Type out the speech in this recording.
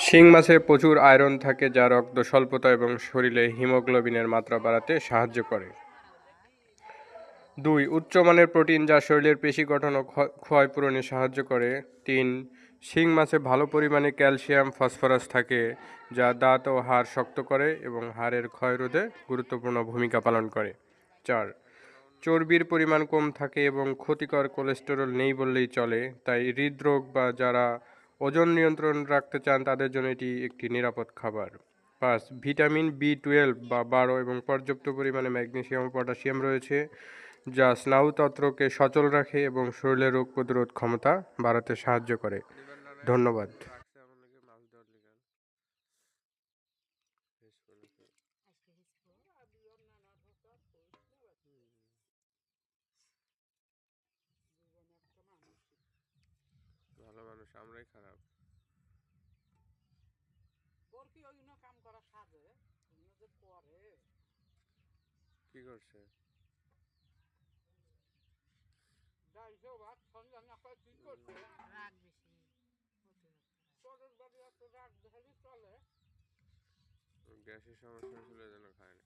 শিং মাছে প্রচুর আয়রন থাকে যা রক্ত স্বল্পতা এবং শরীরে হিমোগ্লোবিনের মাত্রা বাড়াতে সাহায্য করে। 2. উচ্চমানের প্রোটিন যা শরীরের পেশি গঠন ও ক্ষয়পূরণে সাহায্য করে। 3. শিং মাছে ভালো পরিমাণে ক্যালসিয়াম ফসফরাস থাকে যা দাঁত ও হাড় শক্ত করে এবং হাড়ের ক্ষয় রোধে গুরুত্বপূর্ণ ভূমিকা পালন করে। 4. চর্বির পরিমাণ কম থাকে এবং ক্ষতিকর কোলেস্টেরল নেই বললেই চলে, তাই হৃদরোগ বা যারা ওজন নিয়ন্ত্রণ রাখতে চান তাদের জন্য এটি একটি নিরাপদ খাবার। 5. ভিটামিন বি 12 বা 12 এবং পর্যাপ্ত পরিমাণে ম্যাগনেসিয়াম ও পটাশিয়াম রয়েছে যা স্নায়ুতন্ত্রকে সচল রাখে এবং শরীরের রোগ প্রতিরোধ ক্ষমতা বাড়াতে সাহায্য করে। ধন্যবাদ। ভালো মানুষ আমরাই খারাপ। কি করছে? গ্যাসের সমস্যা ছিল, যেন খায়নি।